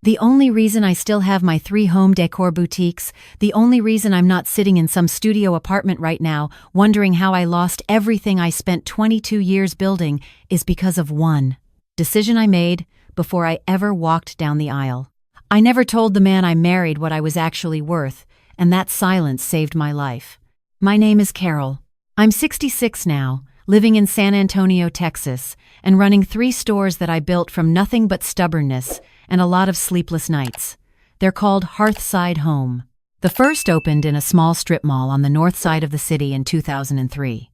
The only reason I still have my 3 home decor boutiques, the only reason I'm not sitting in some studio apartment right now wondering how I lost everything I spent 22 years building is because of one decision I made before I ever walked down the aisle. I never told the man I married what I was actually worth, and that silence saved my life. My name is Carol. I'm 66 now, living in San Antonio, Texas, and running 3 stores that I built from nothing but stubbornness and a lot of sleepless nights. They're called Hearthside Home. The first opened in a small strip mall on the north side of the city in 2003.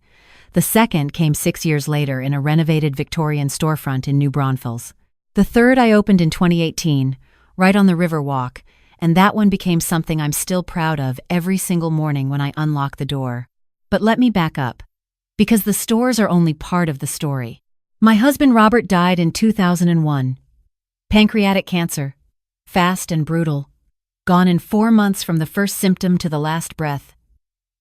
The second came 6 years later in a renovated Victorian storefront in New Braunfels. The third I opened in 2018, right on the Riverwalk, and that one became something I'm still proud of every single morning when I unlock the door. But let me back up, because the stores are only part of the story. My husband Robert died in 2001. Pancreatic cancer. Fast and brutal. Gone in 4 months from the first symptom to the last breath.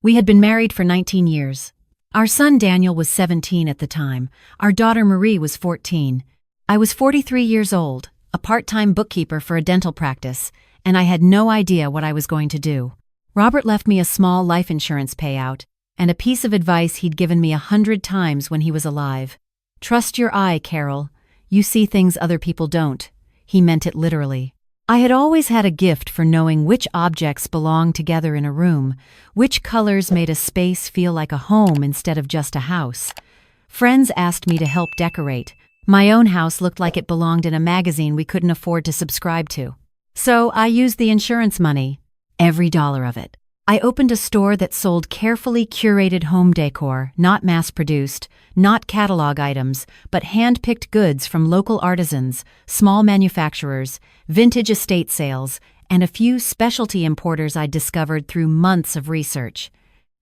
We had been married for 19 years. Our son Daniel was 17 at the time. Our daughter Marie was 14. I was 43 years old, a part-time bookkeeper for a dental practice, and I had no idea what I was going to do. Robert left me a small life insurance payout and a piece of advice he'd given me 100 times when he was alive. Trust your eye, Carol. You see things other people don't. He meant it literally. I had always had a gift for knowing which objects belonged together in a room, which colors made a space feel like a home instead of just a house. Friends asked me to help decorate. My own house looked like it belonged in a magazine we couldn't afford to subscribe to. So I used the insurance money, every dollar of it. I opened a store that sold carefully curated home decor, not mass-produced, not catalog items, but hand-picked goods from local artisans, small manufacturers, vintage estate sales, and a few specialty importers I'd discovered through months of research.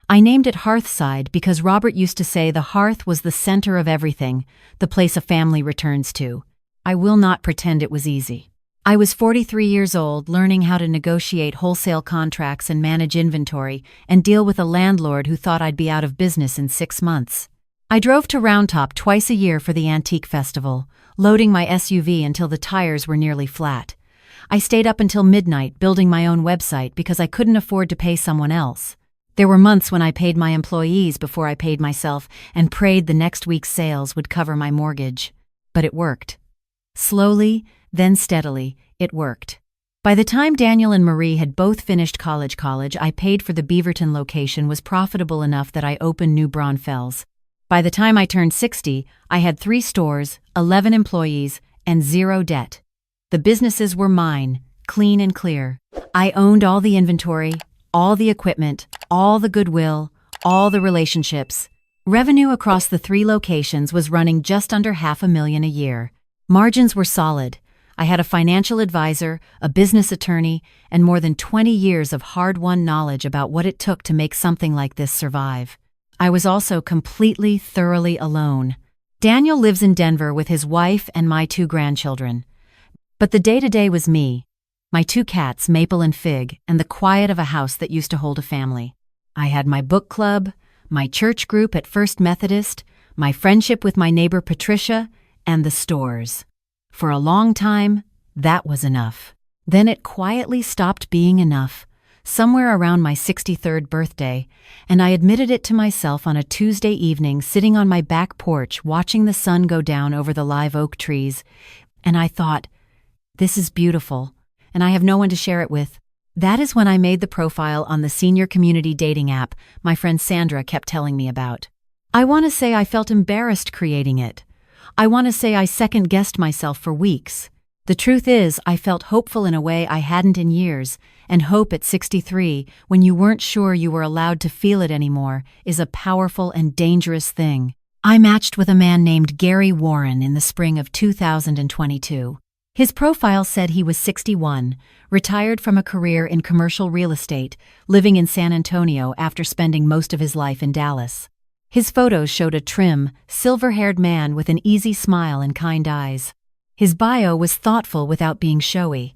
I named it Hearthside because Robert used to say the hearth was the center of everything, the place a family returns to. I will not pretend it was easy. I was 43 years old, learning how to negotiate wholesale contracts and manage inventory, and deal with a landlord who thought I'd be out of business in 6 months. I drove to Round Top twice a year for the Antique Festival, loading my SUV until the tires were nearly flat. I stayed up until midnight building my own website because I couldn't afford to pay someone else. There were months when I paid my employees before I paid myself and prayed the next week's sales would cover my mortgage. But it worked. Slowly, then steadily, it worked. By the time Daniel and Marie had both finished college, I paid for the Beaverton location was profitable enough that I opened New Braunfels. By the time I turned 60, I had 3 stores, 11 employees, and 0 debt. The businesses were mine, clean and clear. I owned all the inventory, all the equipment, all the goodwill, all the relationships. Revenue across the 3 locations was running just under $500,000 a year. Margins were solid. I had a financial advisor, a business attorney, and more than 20 years of hard-won knowledge about what it took to make something like this survive. I was also completely, thoroughly alone. Daniel lives in Denver with his wife and my 2 grandchildren. But the day-to-day was me, my 2 cats, Maple and Fig, and the quiet of a house that used to hold a family. I had my book club, my church group at First Methodist, my friendship with my neighbor Patricia, and the stores. For a long time, that was enough. Then it quietly stopped being enough, somewhere around my 63rd birthday, and I admitted it to myself on a Tuesday evening sitting on my back porch watching the sun go down over the live oak trees, and I thought, this is beautiful, and I have no one to share it with. That is when I made the profile on the senior community dating app my friend Sandra kept telling me about. I want to say I felt embarrassed creating it. I want to say I second-guessed myself for weeks. The truth is, I felt hopeful in a way I hadn't in years, and hope at 63, when you weren't sure you were allowed to feel it anymore, is a powerful and dangerous thing. I matched with a man named Gary Warren in the spring of 2022. His profile said he was 61, retired from a career in commercial real estate, living in San Antonio after spending most of his life in Dallas. His photos showed a trim, silver-haired man with an easy smile and kind eyes. His bio was thoughtful without being showy.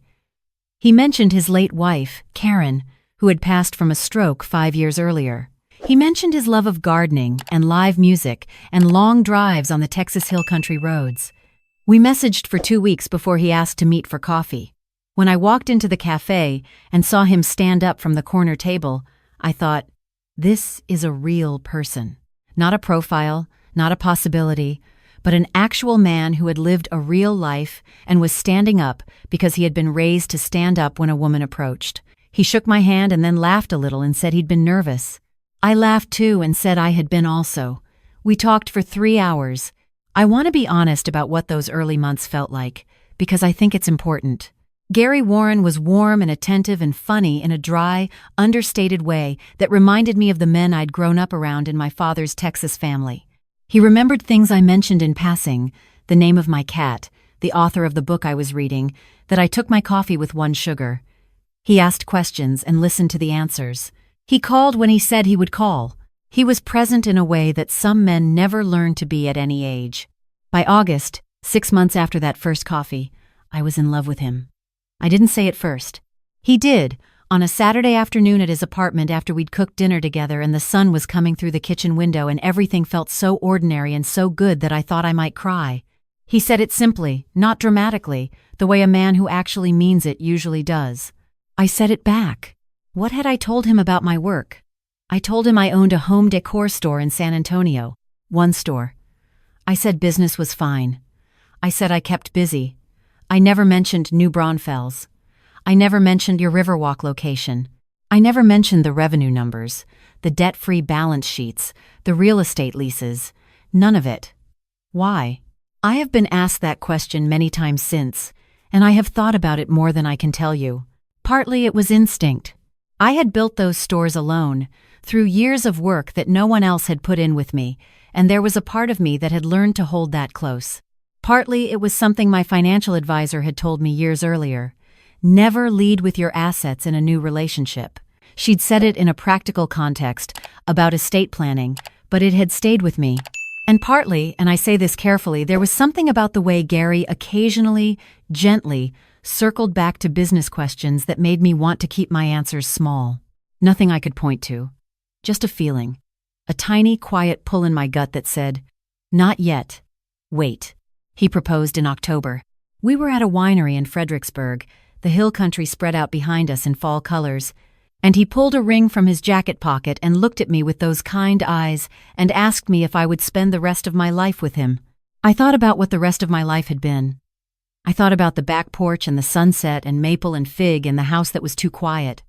He mentioned his late wife, Karen, who had passed from a stroke 5 years earlier. He mentioned his love of gardening and live music and long drives on the Texas Hill Country roads. We messaged for 2 weeks before he asked to meet for coffee. When I walked into the cafe and saw him stand up from the corner table, I thought, this is a real person. Not a profile, not a possibility, but an actual man who had lived a real life and was standing up because he had been raised to stand up when a woman approached. He shook my hand and then laughed a little and said he'd been nervous. I laughed too and said I had been also. We talked for 3 hours. I want to be honest about what those early months felt like, because I think it's important. Gary Warren was warm and attentive and funny in a dry, understated way that reminded me of the men I'd grown up around in my father's Texas family. He remembered things I mentioned in passing, the name of my cat, the author of the book I was reading, that I took my coffee with 1 sugar. He asked questions and listened to the answers. He called when he said he would call. He was present in a way that some men never learn to be at any age. By August, 6 months after that first coffee, I was in love with him. I didn't say it first. He did, on a Saturday afternoon at his apartment after we'd cooked dinner together and the sun was coming through the kitchen window and everything felt so ordinary and so good that I thought I might cry. He said it simply, not dramatically, the way a man who actually means it usually does. I said it back. What had I told him about my work? I told him I owned a home decor store in San Antonio. 1 store. I said business was fine. I said I kept busy. I never mentioned New Braunfels. I never mentioned your Riverwalk location. I never mentioned the revenue numbers, the debt-free balance sheets, the real estate leases. None of it. Why? I have been asked that question many times since, and I have thought about it more than I can tell you. Partly it was instinct. I had built those stores alone, through years of work that no one else had put in with me, and there was a part of me that had learned to hold that close. Partly it was something my financial advisor had told me years earlier. Never lead with your assets in a new relationship. She'd said it in a practical context, about estate planning, but it had stayed with me. And partly, and I say this carefully, there was something about the way Gary occasionally, gently, circled back to business questions that made me want to keep my answers small. Nothing I could point to. Just a feeling. A tiny, quiet pull in my gut that said, not yet. Wait. He proposed in October. We were at a winery in Fredericksburg, the hill country spread out behind us in fall colors, and he pulled a ring from his jacket pocket and looked at me with those kind eyes and asked me if I would spend the rest of my life with him. I thought about what the rest of my life had been. I thought about the back porch and the sunset and maple and fig and the house that was too quiet.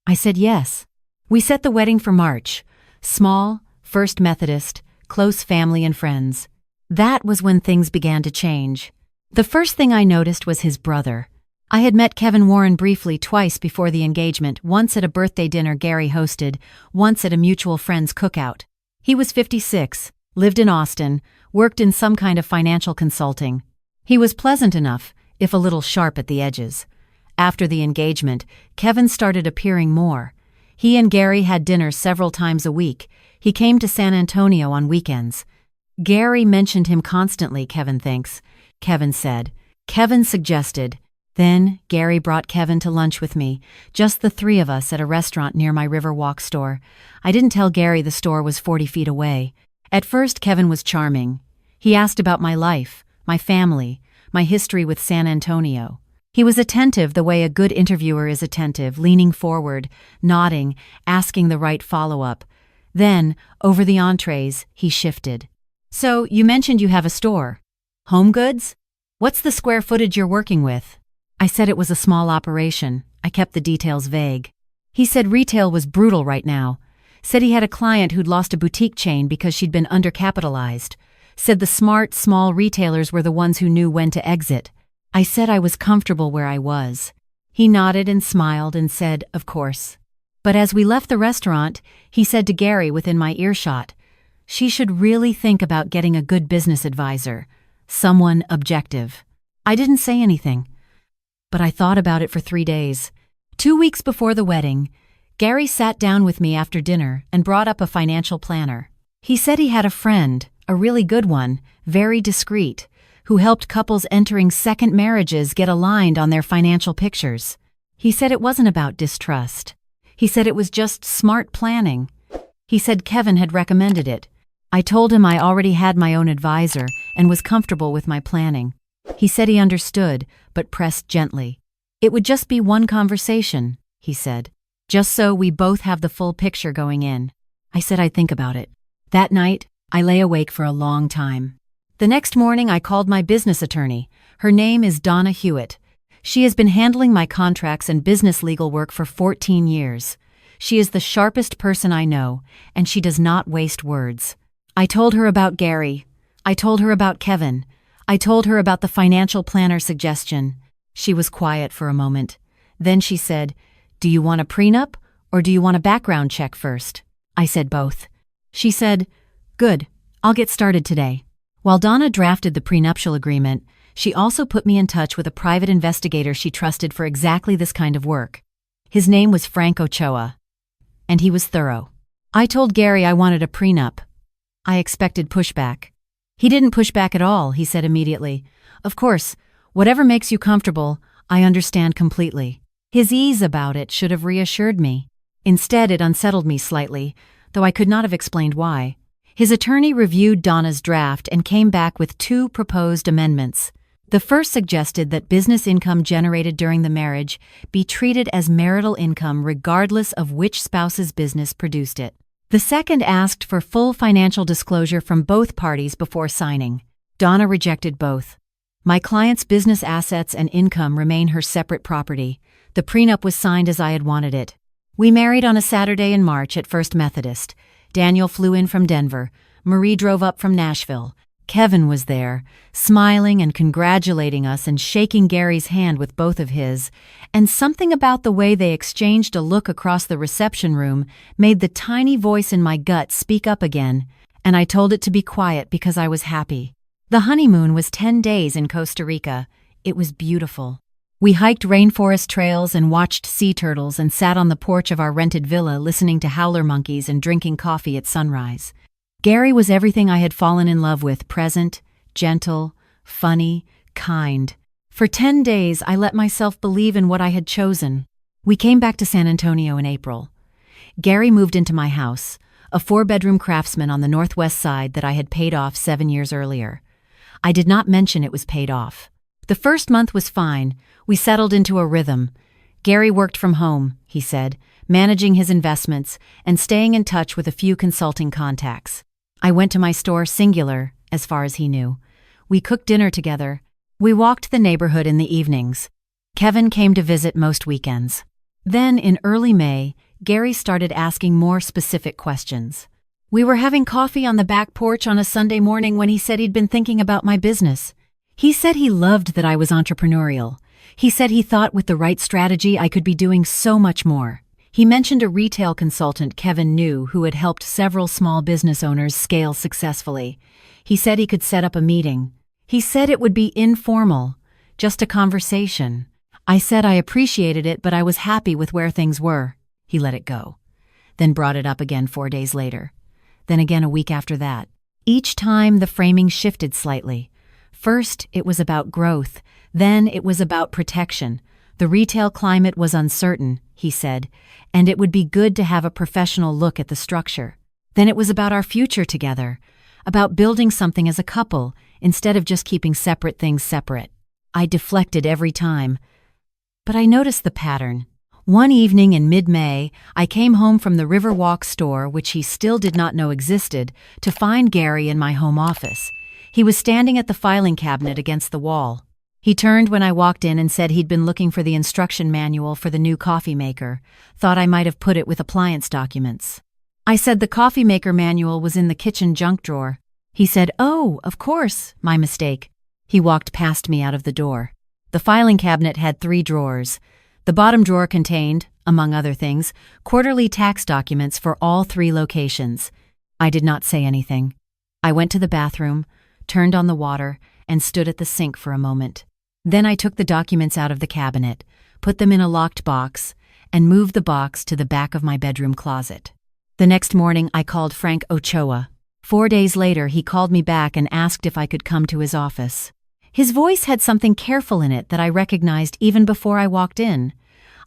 I said yes. We set the wedding for March. Small, First Methodist, close family and friends. That was when things began to change. The first thing I noticed was his brother. I had met Kevin Warren briefly twice before the engagement, once at a birthday dinner Gary hosted, once at a mutual friend's cookout. He was 56, lived in Austin, worked in some kind of financial consulting. He was pleasant enough, if a little sharp at the edges. After the engagement, Kevin started appearing more. He and Gary had dinner several times a week. He came to San Antonio on weekends. Gary mentioned him constantly, Kevin thinks. Kevin said. Kevin suggested. Then, Gary brought Kevin to lunch with me, just the 3 of us at a restaurant near my Riverwalk store. I didn't tell Gary the store was 40 feet away. At first, Kevin was charming. He asked about my life, my family, my history with San Antonio. He was attentive the way a good interviewer is attentive, leaning forward, nodding, asking the right follow-up. Then, over the entrees, he shifted. So, you mentioned you have a store. Home goods? What's the square footage you're working with? I said it was a small operation. I kept the details vague. He said retail was brutal right now. Said he had a client who'd lost a boutique chain because she'd been undercapitalized. Said the smart, small retailers were the ones who knew when to exit. I said I was comfortable where I was. He nodded and smiled and said, of course. But as we left the restaurant, he said to Gary within my earshot, she should really think about getting a good business advisor, someone objective. I didn't say anything, but I thought about it for 3 days. 2 weeks before the wedding, Gary sat down with me after dinner and brought up a financial planner. He said he had a friend, a really good one, very discreet, who helped couples entering second marriages get aligned on their financial pictures. He said it wasn't about distrust. He said it was just smart planning. He said Kevin had recommended it. I told him I already had my own advisor and was comfortable with my planning. He said he understood, but pressed gently. It would just be one conversation, he said. Just so we both have the full picture going in. I said I'd think about it. That night, I lay awake for a long time. The next morning, I called my business attorney. Her name is Donna Hewitt. She has been handling my contracts and business legal work for 14 years. She is the sharpest person I know, and she does not waste words. I told her about Gary. I told her about Kevin. I told her about the financial planner suggestion. She was quiet for a moment. Then she said, "Do you want a prenup, or do you want a background check first?" I said both. She said, "Good, I'll get started today." While Donna drafted the prenuptial agreement, she also put me in touch with a private investigator she trusted for exactly this kind of work. His name was Frank Ochoa, and he was thorough. I told Gary I wanted a prenup. I expected pushback. He didn't push back at all, he said immediately. "Of course, whatever makes you comfortable, I understand completely." His ease about it should have reassured me. Instead, it unsettled me slightly, though I could not have explained why. His attorney reviewed Donna's draft and came back with 2 proposed amendments. The first suggested that business income generated during the marriage be treated as marital income regardless of which spouse's business produced it. The second asked for full financial disclosure from both parties before signing. Donna rejected both. My client's business assets and income remain her separate property. The prenup was signed as I had wanted it. We married on a Saturday in March at First Methodist. Daniel flew in from Denver. Marie drove up from Nashville. Kevin was there, smiling and congratulating us and shaking Gary's hand with both of his, and something about the way they exchanged a look across the reception room made the tiny voice in my gut speak up again, and I told it to be quiet because I was happy. The honeymoon was 10 days in Costa Rica. It was beautiful. We hiked rainforest trails and watched sea turtles and sat on the porch of our rented villa listening to howler monkeys and drinking coffee at sunrise. Gary was everything I had fallen in love with: present, gentle, funny, kind. For 10 days, I let myself believe in what I had chosen. We came back to San Antonio in April. Gary moved into my house, a 4-bedroom craftsman on the northwest side that I had paid off 7 years earlier. I did not mention it was paid off. The first month was fine. We settled into a rhythm. Gary worked from home, he said, managing his investments and staying in touch with a few consulting contacts. I went to my store, Singular, as far as he knew. We cooked dinner together. We walked the neighborhood in the evenings. Kevin came to visit most weekends. Then, in early May, Gary started asking more specific questions. We were having coffee on the back porch on a Sunday morning when he said he'd been thinking about my business. He said he loved that I was entrepreneurial. He said he thought with the right strategy I could be doing so much more. He mentioned a retail consultant Kevin knew who had helped several small business owners scale successfully. He said he could set up a meeting. He said it would be informal, just a conversation. I said I appreciated it, but I was happy with where things were. He let it go, then brought it up again 4 days later, then again a week after that. Each time the framing shifted slightly. First, it was about growth, then it was about protection. The retail climate was uncertain, he said, and it would be good to have a professional look at the structure. Then it was about our future together, about building something as a couple instead of just keeping separate things separate. I deflected every time, but I noticed the pattern. One evening in mid-May, I came home from the Riverwalk store, which he still did not know existed, to find Gary in my home office. He was standing at the filing cabinet against the wall. He turned when I walked in and said he'd been looking for the instruction manual for the new coffee maker, thought I might have put it with appliance documents. I said the coffee maker manual was in the kitchen junk drawer. He said, "Oh, of course, my mistake." He walked past me out of the door. The filing cabinet had 3 drawers. The bottom drawer contained, among other things, quarterly tax documents for all 3 locations. I did not say anything. I went to the bathroom, turned on the water, and stood at the sink for a moment. Then I took the documents out of the cabinet, put them in a locked box, and moved the box to the back of my bedroom closet. The next morning, I called Frank Ochoa. 4 days later, he called me back and asked if I could come to his office. His voice had something careful in it that I recognized even before I walked in.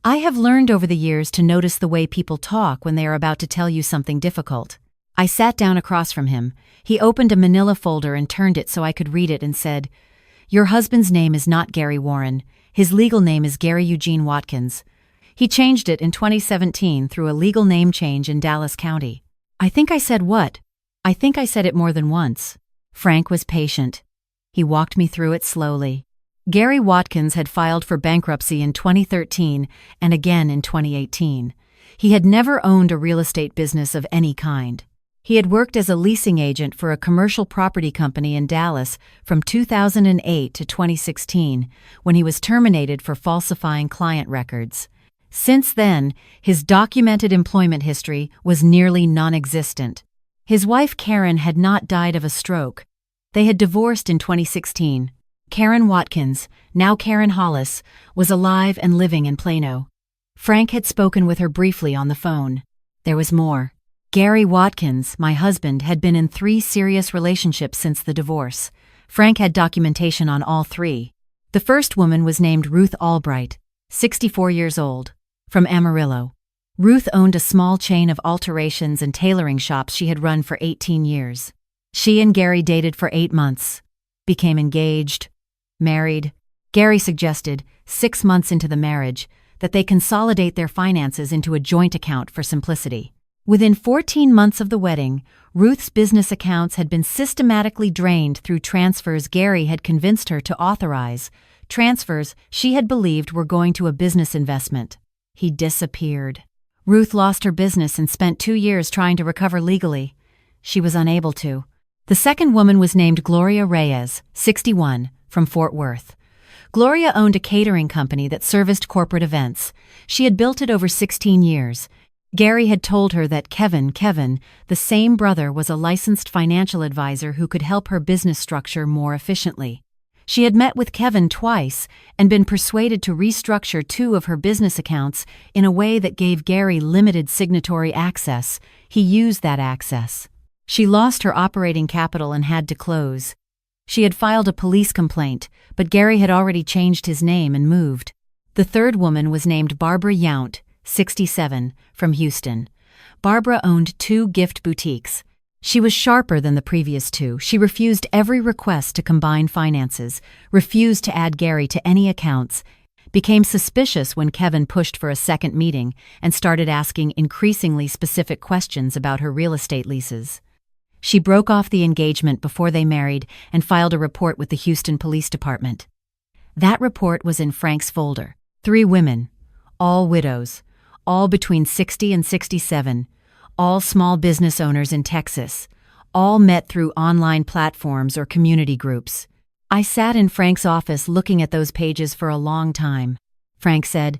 I have learned over the years to notice the way people talk when they are about to tell you something difficult. I sat down across from him. He opened a manila folder and turned it so I could read it and said, "Your husband's name is not Gary Warren. His legal name is Gary Eugene Watkins. He changed it in 2017 through a legal name change in Dallas County. I think I said what? I think I said it more than once. Frank was patient. He walked me through it slowly. Gary Watkins had filed for bankruptcy in 2013 and again in 2018. He had never owned a real estate business of any kind. He had worked as a leasing agent for a commercial property company in Dallas from 2008 to 2016, when he was terminated for falsifying client records. Since then, his documented employment history was nearly non-existent. His wife Karen had not died of a stroke. They had divorced in 2016. Karen Watkins, now Karen Hollis, was alive and living in Plano. Frank had spoken with her briefly on the phone. There was more. Gary Watkins, my husband, had been in 3 serious relationships since the divorce. Frank had documentation on all 3. The first woman was named Ruth Albright, 64 years old, from Amarillo. Ruth owned a small chain of alterations and tailoring shops she had run for 18 years. She and Gary dated for 8 months, became engaged, married. Gary suggested, 6 months into the marriage, that they consolidate their finances into a joint account for simplicity. Within 14 months of the wedding, Ruth's business accounts had been systematically drained through transfers Gary had convinced her to authorize, transfers she had believed were going to a business investment. He disappeared. Ruth lost her business and spent 2 years trying to recover legally. She was unable to. The second woman was named Gloria Reyes, 61, from Fort Worth. Gloria owned a catering company that serviced corporate events. She had built it over 16 years. Gary had told her that Kevin, the same brother, was a licensed financial advisor who could help her business structure more efficiently. She had met with Kevin twice and been persuaded to restructure 2 of her business accounts in a way that gave Gary limited signatory access. He used that access. She lost her operating capital and had to close. She had filed a police complaint, but Gary had already changed his name and moved. The third woman was named Barbara Yount, 67, from Houston. Barbara owned 2 gift boutiques. She was sharper than the previous 2. She refused every request to combine finances, refused to add Gary to any accounts, became suspicious when Kevin pushed for a second meeting, and started asking increasingly specific questions about her real estate leases. She broke off the engagement before they married and filed a report with the Houston Police Department. That report was in Frank's folder. 3 women, all widows, all between 60 and 67, all small business owners in Texas, all met through online platforms or community groups. I sat in Frank's office looking at those pages for a long time. Frank said,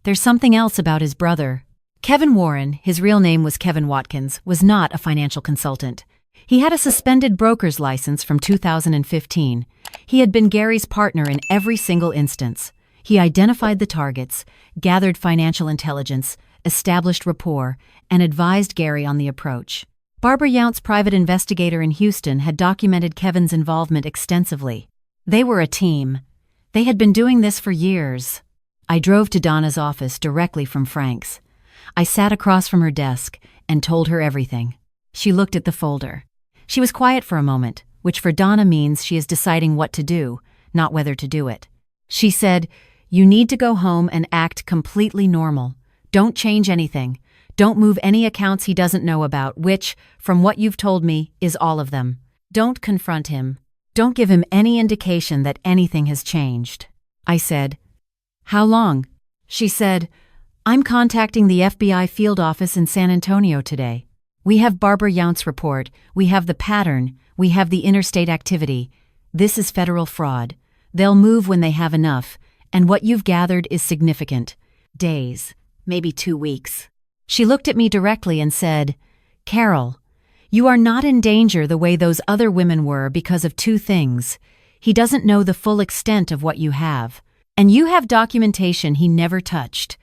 "There's something else about his brother." Kevin Warren, his real name was Kevin Watkins, was not a financial consultant. He had a suspended broker's license from 2015. He had been Gary's partner in every single instance. He identified the targets, gathered financial intelligence, established rapport, and advised Gary on the approach. Barbara Yount's private investigator in Houston had documented Kevin's involvement extensively. They were a team. They had been doing this for years. I drove to Donna's office directly from Frank's. I sat across from her desk and told her everything. She looked at the folder. She was quiet for a moment, which for Donna means she is deciding what to do, not whether to do it. She said, "You need to go home and act completely normal. Don't change anything. Don't move any accounts he doesn't know about, which, from what you've told me, is all of them. Don't confront him. Don't give him any indication that anything has changed." I said, "How long?" She said, "I'm contacting the FBI field office in San Antonio today. We have Barbara Yount's report, we have the pattern, we have the interstate activity. This is federal fraud. They'll move when they have enough, and what you've gathered is significant. Days, maybe 2 weeks." She looked at me directly and said, "Carol, you are not in danger the way those other women were because of 2 things. He doesn't know the full extent of what you have, and you have documentation he never touched.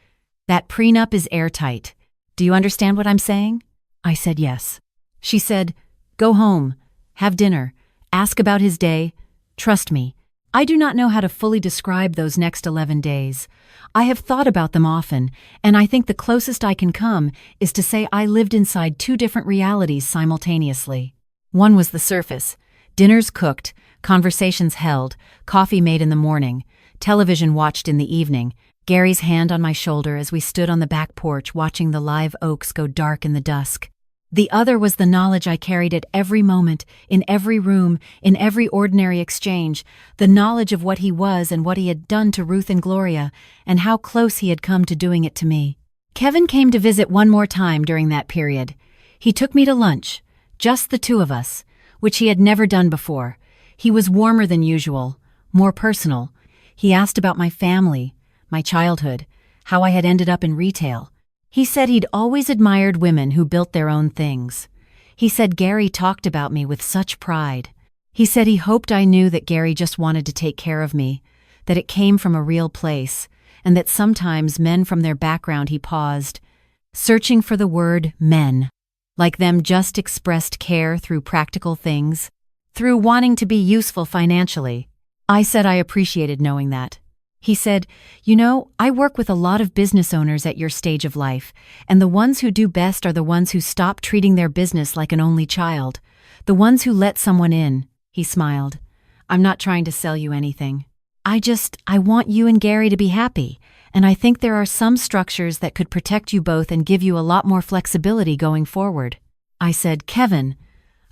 That prenup is airtight. Do you understand what I'm saying?" I said yes. She said, "Go home, have dinner, ask about his day. Trust me, I do not know how to fully describe those next 11 days. I have thought about them often, and I think the closest I can come is to say I lived inside 2 different realities simultaneously. One was the surface, dinners cooked, conversations held, coffee made in the morning, Television watched in the evening, Gary's hand on my shoulder as we stood on the back porch watching the live oaks go dark in the dusk. The other was the knowledge I carried at every moment, in every room, in every ordinary exchange, the knowledge of what he was and what he had done to Ruth and Gloria, and how close he had come to doing it to me. Kevin came to visit one more time during that period. He took me to lunch, just the two of us, which he had never done before. He was warmer than usual, more personal. He asked about my family, my childhood, how I had ended up in retail. He said he'd always admired women who built their own things. He said Gary talked about me with such pride. He said he hoped I knew that Gary just wanted to take care of me, that it came from a real place, and that sometimes men from their background, he paused, searching for the word men, like them just expressed care through practical things, through wanting to be useful financially. I said I appreciated knowing that. He said, "You know, I work with a lot of business owners at your stage of life, and the ones who do best are the ones who stop treating their business like an only child, the ones who let someone in." He smiled. "I'm not trying to sell you anything. I want you and Gary to be happy, and I think there are some structures that could protect you both and give you a lot more flexibility going forward." I said, "Kevin,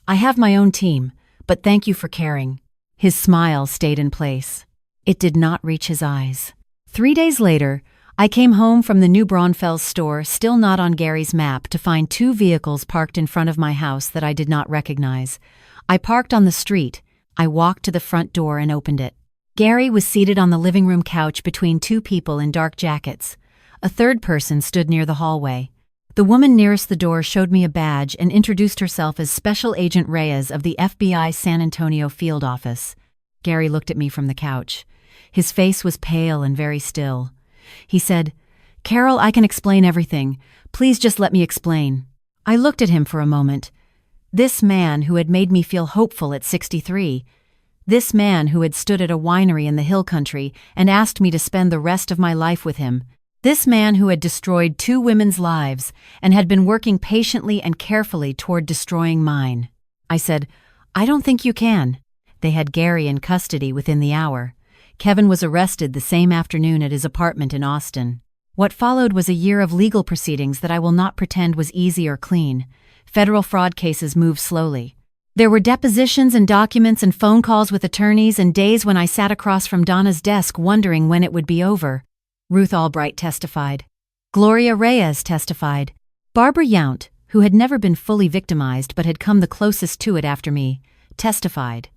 I have my own team, but thank you for caring." His smile stayed in place. It did not reach his eyes. 3 days later, I came home from the New Braunfels store, still not on Gary's map, to find 2 vehicles parked in front of my house that I did not recognize. I parked on the street. I walked to the front door and opened it. Gary was seated on the living room couch between 2 people in dark jackets. A third person stood near the hallway. The woman nearest the door showed me a badge and introduced herself as Special Agent Reyes of the FBI San Antonio field office. Gary looked at me from the couch. His face was pale and very still. He said, "Carol, I can explain everything. Please just let me explain." I looked at him for a moment. This man who had made me feel hopeful at 63. This man who had stood at a winery in the hill country and asked me to spend the rest of my life with him. This man who had destroyed 2 women's lives and had been working patiently and carefully toward destroying mine. I said, "I don't think you can." They had Gary in custody within the hour. Kevin was arrested the same afternoon at his apartment in Austin. What followed was a year of legal proceedings that I will not pretend was easy or clean. Federal fraud cases move slowly. There were depositions and documents and phone calls with attorneys and days when I sat across from Donna's desk wondering when it would be over. Ruth Albright testified. Gloria Reyes testified. Barbara Yount, who had never been fully victimized but had come the closest to it after me, testified.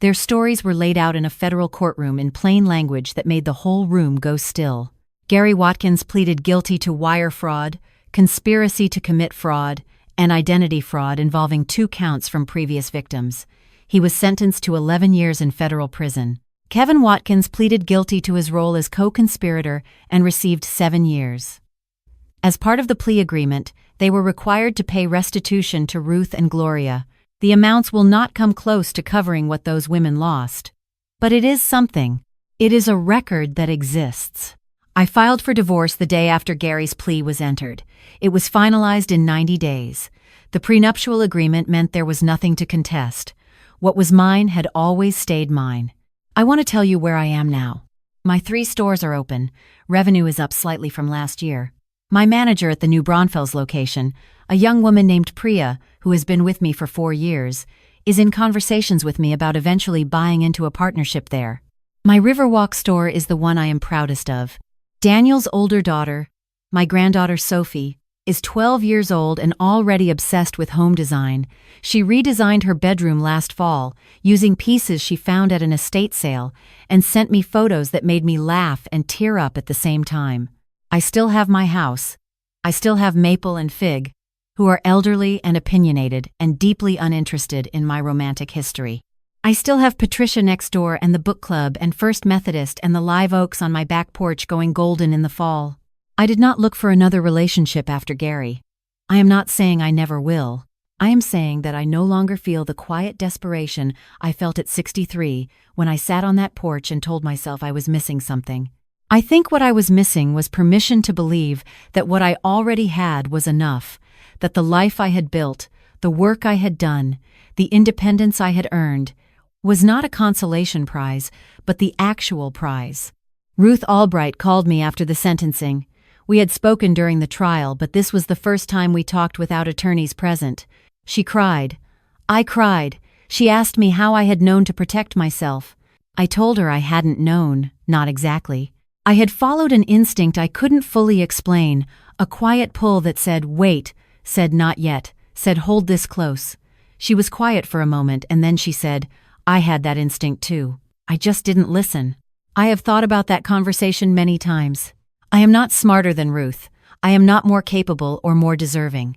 Their stories were laid out in a federal courtroom in plain language that made the whole room go still. Gary Watkins pleaded guilty to wire fraud, conspiracy to commit fraud, and identity fraud involving 2 counts from previous victims. He was sentenced to 11 years in federal prison. Kevin Watkins pleaded guilty to his role as co-conspirator and received 7 years. As part of the plea agreement, they were required to pay restitution to Ruth and Gloria. The amounts will not come close to covering what those women lost. But it is something. It is a record that exists. I filed for divorce the day after Gary's plea was entered. It was finalized in 90 days. The prenuptial agreement meant there was nothing to contest. What was mine had always stayed mine. I want to tell you where I am now. My 3 stores are open. Revenue is up slightly from last year. My manager at the New Braunfels location, a young woman named Priya, who has been with me for 4 years, is in conversations with me about eventually buying into a partnership there. My Riverwalk store is the one I am proudest of. Daniel's older daughter, my granddaughter Sophie, is 12 years old and already obsessed with home design. She redesigned her bedroom last fall, using pieces she found at an estate sale, and sent me photos that made me laugh and tear up at the same time. I still have my house. I still have Maple and Fig, who are elderly and opinionated and deeply uninterested in my romantic history. I still have Patricia next door and the book club and First Methodist and the live oaks on my back porch going golden in the fall. I did not look for another relationship after Gary. I am not saying I never will. I am saying that I no longer feel the quiet desperation I felt at 63 when I sat on that porch and told myself I was missing something. I think what I was missing was permission to believe that what I already had was enough, that the life I had built, the work I had done, the independence I had earned, was not a consolation prize, but the actual prize. Ruth Albright called me after the sentencing. We had spoken during the trial, but this was the first time we talked without attorneys present. She cried. I cried. She asked me how I had known to protect myself. I told her I hadn't known, not exactly. I had followed an instinct I couldn't fully explain, a quiet pull that said, wait, said not yet, said hold this close. She was quiet for a moment, and then she said, I had that instinct too. I just didn't listen. I have thought about that conversation many times. I am not smarter than Ruth. I am not more capable or more deserving.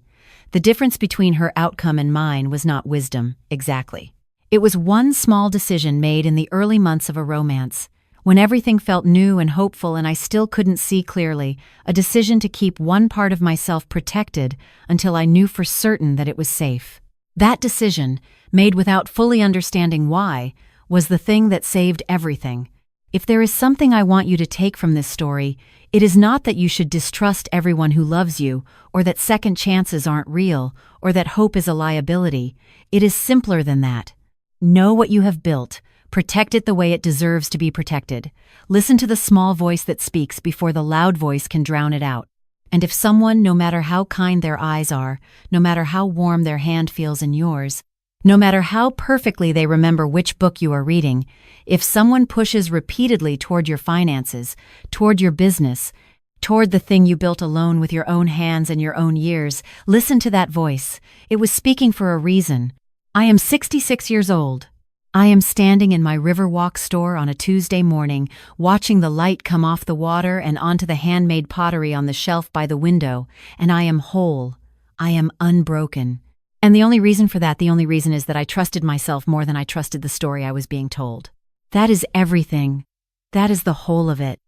The difference between her outcome and mine was not wisdom, exactly. It was one small decision made in the early months of a romance, when everything felt new and hopeful and I still couldn't see clearly, a decision to keep one part of myself protected until I knew for certain that it was safe. That decision, made without fully understanding why, was the thing that saved everything. If there is something I want you to take from this story, it is not that you should distrust everyone who loves you, or that second chances aren't real, or that hope is a liability. It is simpler than that. Know what you have built. Protect it the way it deserves to be protected. Listen to the small voice that speaks before the loud voice can drown it out. And if someone, no matter how kind their eyes are, no matter how warm their hand feels in yours, no matter how perfectly they remember which book you are reading, if someone pushes repeatedly toward your finances, toward your business, toward the thing you built alone with your own hands and your own years, listen to that voice. It was speaking for a reason. I am 66 years old. I am standing in my Riverwalk store on a Tuesday morning, watching the light come off the water and onto the handmade pottery on the shelf by the window, and I am whole. I am unbroken. And the only reason is that I trusted myself more than I trusted the story I was being told. That is everything. That is the whole of it.